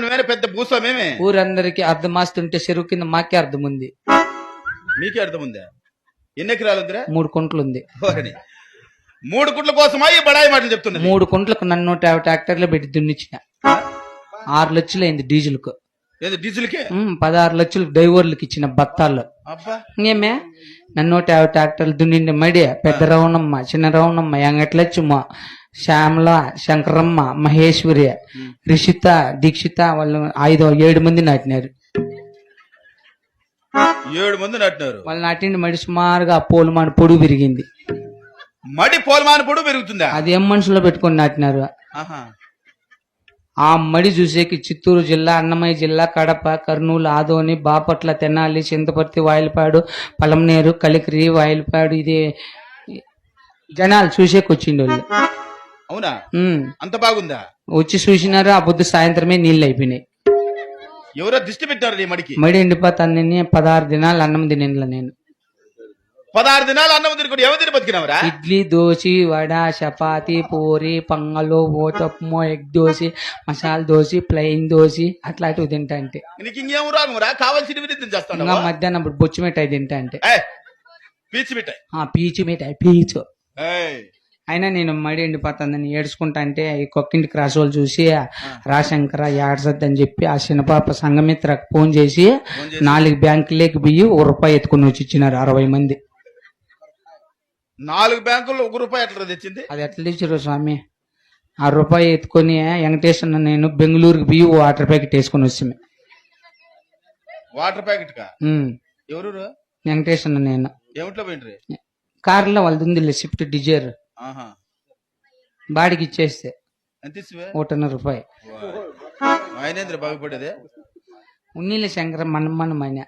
నువ్వేనా పెద్ద భూస్వామేమే? ఊరందరికి అర్థమాస్తుంటే చెరువు కింద మాకే అర్థం ఉంది. నీకే అర్థం ఉందా? ఎన్ని ఎకరాలు ఉందిరా? 3 కుంటలు ఉంది. 3 గుంట్ల కోసమా ఈ బడాయి మాటలు చెప్తున్నది? 3 కుంటలకు నన్ను 150 ట్రాక్టర్లు పెట్టి దున్నిచ్చిన. 6 లక్షలు అయింది డీజిల్ కు. ఏది డీజిల్కే? 16 లక్షలు డ్రైవర్లకు ఇచ్చిన బత్తాల్లో. అబ్బా, ఇంకేమే నన్ను 150 ట్రాక్టర్లు దున్నిండి మడి పెద్ద రవణమ్మ, చిన్న రవణమ్మ, ఎంగట్లచ్చమ్మ, శ్యామల, శంకరమ్మ, మహేశ్వరి, రిషిత, దీక్షిత వాళ్ళు 7 మంది నాటినారు. 7 మంది నాటినారు. వాళ్ళు నాటిండి మడి సుమారుగా పోలుమాని పొడుగు పెరిగింది. మడి పోలమాన పొడుగు పెరుగుతుందా? అది ఏం మనుషులో పెట్టుకొని నాటినారు. ఆహా. ఆ మడి చూసేకి చిత్తూరు జిల్లా, అన్నమయ్య జిల్లా, కడప, కర్నూలు, ఆదోని, బాపట్ల, తెనాలి, చింతపర్తి, వాయిలపాడు, పలమనేరు, కలికిరి, వాయిలపాడు ఇది జనాలు చూసేకి వచ్చిండు వాళ్ళు. అవునా? అంత బాగుందా? వచ్చి చూసినారు. ఆ పొద్దు సాయంత్రమే నీళ్ళు అయిపోయినాయి. ఎవరో దిష్టి పెట్టారు నీ మడికి? మడి ఎండిపోతాను. 16 దినాలు అన్నం తినేలా నేను. 16 దినాలు అన్నం తినుకుంటే ఎవరు తిని బతికినవరా? ఇడ్లీ, దోశ, వడ, చపాతి, పూరి, పొంగలు, ఓతప్పము, ఎగ్ దోశ, మసాలా దోశ, ప్లెయిన్ దోశ అట్లాంటివి తింటా అంటే. నీకు ఇంకేం రాగురా? కావాల్సినవి చేస్తాను. ఇంకా మధ్యాహ్నం బొచ్చు మిఠాయి తింటా అంటే. పీచు మిఠాయి. పీచు మిఠాయి పీచు. ఏయ్, అయినా నేను మడి ఎండిపోతుందని ఏడ్చుకుంటా అంటే ఈ కొక్కింటి క్రాస్ వాళ్ళు చూసి రాశంకర ఏడ్సద్దు అని చెప్పి ఆ చిన్నపాప సంఘమిత్రకు ఫోన్ చేసి 4 బ్యాంకులేకి బియ్యి ₹1 ఎత్తుకుని వచ్చి ఇచ్చినారు 60 మంది. 4 బ్యాంకుల్లో ₹1 ఎట్లా తెచ్చింది? అది ఎట్లా తెచ్చారు స్వామి? ఆ ₹1 ఎత్తుకొని వెంకటేశ్వర నేను బెంగళూరుకి బియ్యి వాటర్ ప్యాకెట్ వేసుకుని వచ్చాము. వాటర్ ప్యాకెట్ కా? ఎవరు? వెంకటేశ్వర నేను. ఏమిట్లో పోయిండ్రి? కార్లో వాళ్ళది ఉంది స్విఫ్ట్ డిజైర్. బాడికి ఇచ్చేస్తే ఎంత ఇచ్చివే? ₹1.5. ఆయనేంద్ర బాగుపడేదే? ఉన్నీళ్ళ శంకర మనమైన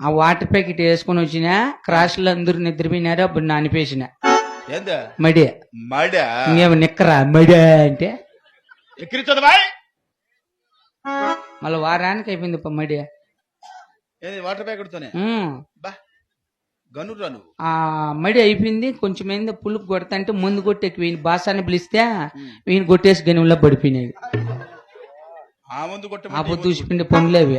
ఆ వాటర్ ప్యాకెట్ వేసుకుని వచ్చిన క్రాష్ లో అందరూ నిద్రపోయినారు. అప్పుడు నానిపేసిన మడి ఇంకేమో నిక్కరా మడి అంటే మళ్ళీ వారానికి అయిపోయింది మడి వాటర్ ప్యాకెట్ తోనే. ఆ మడి అయిపోయింది. కొంచెం ఏందో పులుపు కొడతా అంటే ముందు కొట్టేకి వీని బాసాన్ని పిలిస్తే వీని కొట్టేసి గనుల్లో పడిపోయినాడు. ఆ పొద్దు చూసిపోయింది పనులు అవి.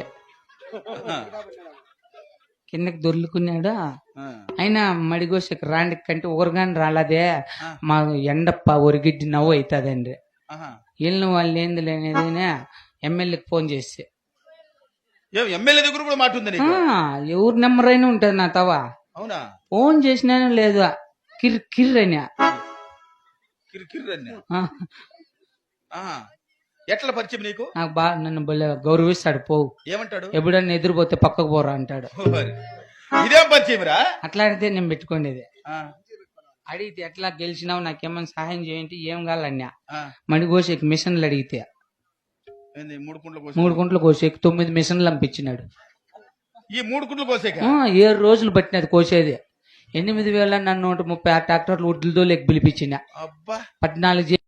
కిందకి దొర్లుకున్నాడు. అయినా మడిగోసకి రాండి కంటే ఊరగాని రాలేదే మా ఎండప్ప ఒరిగిడ్డి నవ్వు అవుతుందండి. వెళ్ళిన వాళ్ళు ఏంది లేనిది ఎమ్మెల్యేకి ఫోన్ చేస్తే ఎమ్మెల్యే దగ్గర కూడా మాట ఉంది. ఎవరు నెంబర్ అయినా ఉంటది నా తవా. అవునా? ఫోన్ చేసినాను లేదు కిర్రని ఎట్లా పరిచయం నీకు? నాకు బాగా నన్ను గౌరవిస్తాడు. పోవు ఏమంటాడు? ఎప్పుడన్నా ఎదురుపోతే పక్కకు పోరా అంటాడు. ఇదేం పరిచయం రా? అట్లాంటిదే నేను పెట్టుకునేది. అడిగితే ఎట్లా గెలిచినావు నాకేమన్నా సహాయం చేయండి ఏం కావాలన్నా మడిగోసేకి మిషన్లు అడిగితే 3 కుంటలు కోసేకి 9 మిషన్లు పంపించినాడు. ఈ 3 కుంటలు కోసేకి 7 రోజులు పట్టినది కోసేది. 8,000 నన్ను 136 ట్రాక్టర్లు ఉడ్లతో లెక్క పిలిపించిన. 14